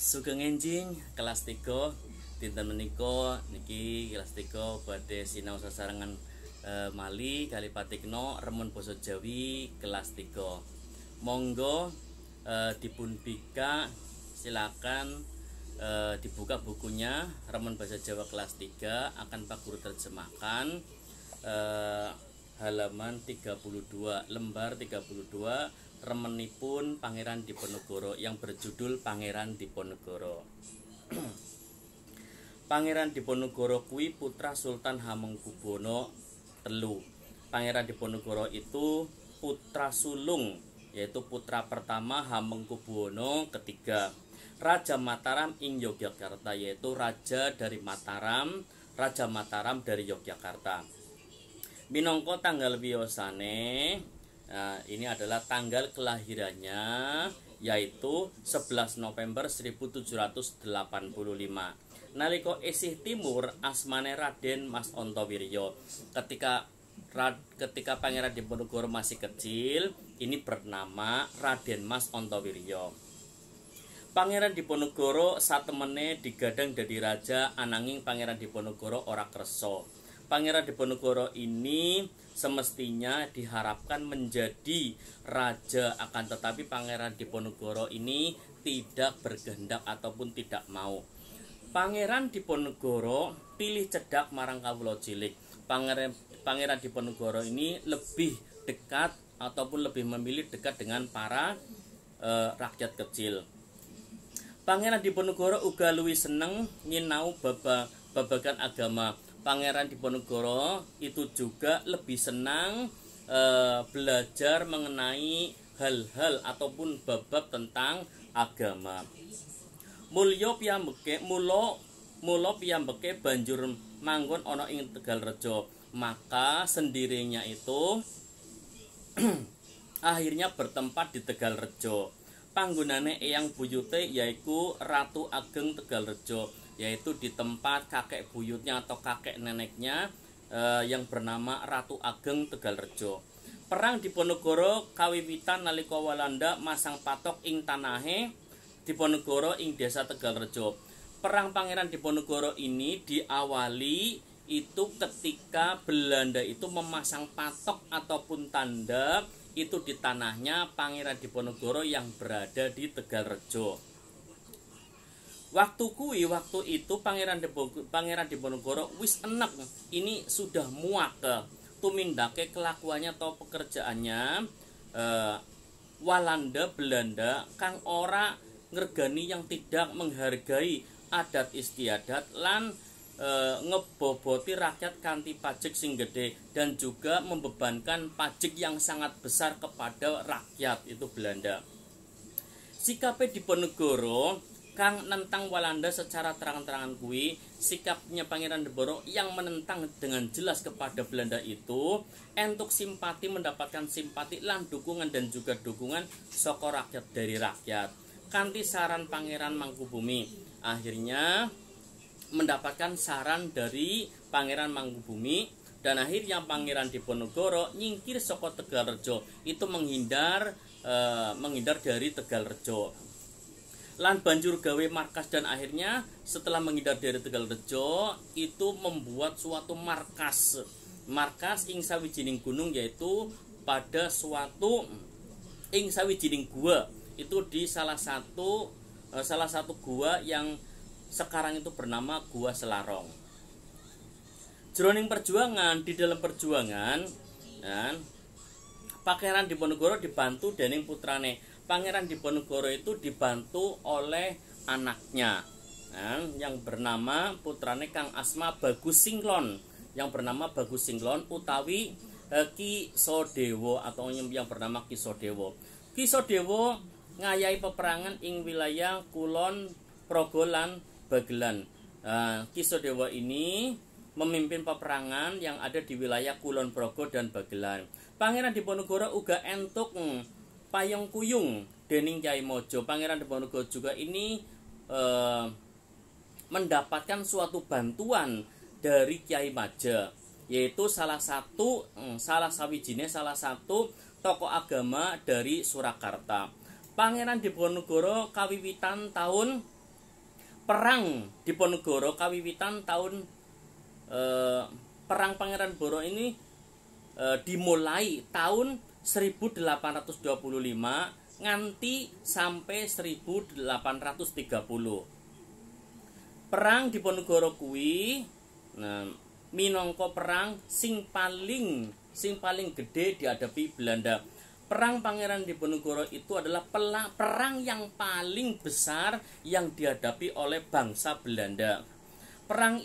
Sugeng enjing kelas 3 dinten menika niki kelas 3 badhe sinau sasarengan Mali Kalipatikno remen basa Jawi kelas 3. Monggo dipun bika silakan dibuka bukunya remen bahasa Jawa kelas 3 akan Pak Guru terjemahkan halaman 32 lembar 32 remenipun Pangeran Diponegoro yang berjudul Pangeran Diponegoro. Pangeran Diponegoro kuwi putra Sultan Hamengkubuwono III. Pangeran Diponegoro itu putra sulung, yaitu putra pertama Hamengkubuwono III. Raja Mataram ing Yogyakarta, yaitu raja dari Mataram, Raja Mataram dari Yogyakarta. Minangka tanggal wiyosane, ini adalah tanggal kelahirannya, yaitu 11 November 1785. Nalika isih timur asmane Raden Mas Antawirya. Ketika Pangeran Diponegoro masih kecil, ini bernama Raden Mas Antawirya. Pangeran Diponegoro satemene digadang dadi raja, ananging Pangeran Diponegoro ora kersa. Pangeran Diponegoro ini semestinya diharapkan menjadi raja, akan tetapi Pangeran Diponegoro ini tidak berkehendak ataupun tidak mau. Pangeran Diponegoro pilih cedak marang kawula cilik. Pangeran Diponegoro ini lebih dekat ataupun lebih memilih dekat dengan para rakyat kecil. Pangeran Diponegoro uga luwih seneng nyinau babagan agama. Pangeran Diponegoro itu juga lebih senang belajar mengenai hal-hal ataupun bab-bab tentang agama. Mula piyambake banjur manggon ana ing Tegalrejo. Maka sendirinya itu akhirnya bertempat di Tegalrejo. Panggonane eyang buyute yaiku Ratu Ageng Tegalrejo, yaitu di tempat kakek buyutnya atau kakek neneknya yang bernama Ratu Ageng Tegalrejo. Perang Diponegoro kawiwitan nalika Walanda masang patok ing tanahe Diponegoro ing desa Tegalrejo. Perang Pangeran Diponegoro ini diawali itu ketika Belanda itu memasang patok ataupun tanda itu di tanahnya Pangeran Diponegoro yang berada di Tegalrejo. Waktu itu Pangeran Diponegoro wis enek, ini sudah muak tumindake kelakuannya atau pekerjaannya Walanda Belanda kang ora ngergani yang tidak menghargai adat istiadat lan ngeboboti rakyat kanthi pajak sing gede dan juga membebankan pajak yang sangat besar kepada rakyat itu Belanda. Sikape Diponegoro kang nentang Walanda secara terang-terangan kuwi, sikapnya Pangeran Diponegoro yang menentang dengan jelas kepada Belanda itu entuk simpati, mendapatkan simpati lan dukungan dan juga dukungan saka rakyat dari rakyat. Kanthi saran Pangeran Mangkubumi, akhirnya mendapatkan saran dari Pangeran Mangkubumi dan akhirnya Pangeran Diponegoro nyingkir saka Tegalrejo, itu menghindar dari Tegalrejo. Lan banjur gawe markas dan akhirnya setelah menghindar dari Tegalrejo itu membuat suatu markas ing sawijining gunung, yaitu pada suatu ing sawijining gua, itu di salah satu gua yang sekarang itu bernama Gua Selarong. Jroning perjuangan, di dalam perjuangan Pangeran Diponegoro dibantu dening putrane. Pangeran Diponegoro itu dibantu oleh anaknya yang bernama putrane kang asma Bagus Singlon, yang bernama Bagus Singlon utawi Ki Sodewo atau yang bernama Ki Sodewo. Ki Sodewo ngayahi peperangan ing wilayah Kulon Progo lan Bagelan. Ki Sodewo ini memimpin peperangan yang ada di wilayah Kulon Progo dan Bagelan. Pangeran Diponegoro uga entuk payung kuyung dening Kyai Mojo. Pangeran Diponegoro juga ini mendapatkan suatu bantuan dari Kyai Maja, yaitu salah satu tokoh agama dari Surakarta. Pangeran Diponegoro kawiwitan tahun Perang Diponegoro kawiwitan tahun Perang Pangeran Boro ini dimulai tahun 1825 nganti sampai 1830. Perang Diponegoro kuwi minangka perang sing paling gede dihadapi Belanda. Perang Pangeran Diponegoro itu adalah perang yang paling besar yang dihadapi oleh bangsa Belanda. Perang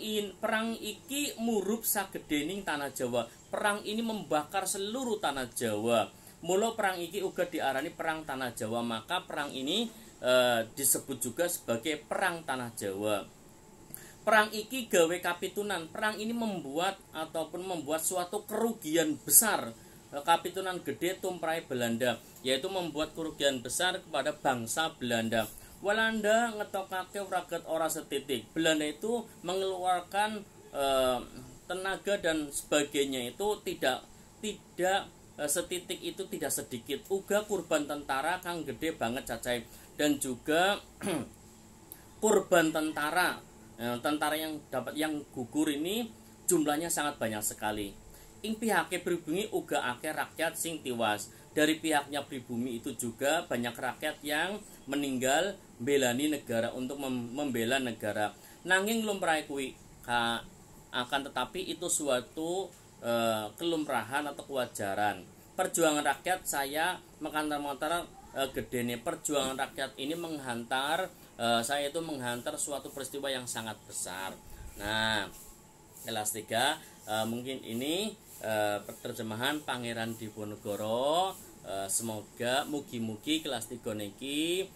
iki murup sagedening tanah Jawa. Perang ini membakar seluruh tanah Jawa. Mula perang iki uga diarani perang tanah Jawa. Maka perang ini disebut juga sebagai perang tanah Jawa. Perang iki gawe kapitunan. Perang ini membuat suatu kerugian besar, kapitunan gede tumrap Belanda, yaitu membuat kerugian besar kepada bangsa Belanda. Walanda ngetokake ragat ora setitik. Belanda itu mengeluarkan tenaga dan sebagainya itu tidak setitik, itu tidak sedikit. Uga kurban tentara kang gede banget cacai, dan juga kurban tentara yang gugur ini jumlahnya sangat banyak sekali. Ing pihake pribumi uga akeh rakyat sing tiwas. Dari pihaknya pribumi itu juga banyak rakyat yang meninggal belani negara, untuk membela negara. Nanging lumrahe kuwi akan tetapi itu suatu kelumrahan atau kewajaran. Perjuangan rakyat saya mengantar gedene perjuangan rakyat ini menghantar saya itu menghantar suatu peristiwa yang sangat besar. Nah, kelas 3 mungkin ini terjemahan Pangeran Diponegoro. Semoga mugi-mugi kelas 3 niki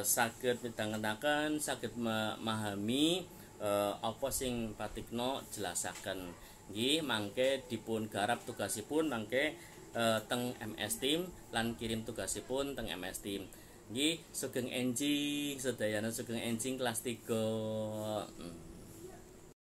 saged midhangetaken, saged memahami apa sing patikno jelasaken. Nggih, mangke dipun garap tugasipun mangke teng MS Team lan kirim tugasipun teng MS Team. Nggih, sugeng enjing sedayana, sugeng enjing kelas 3.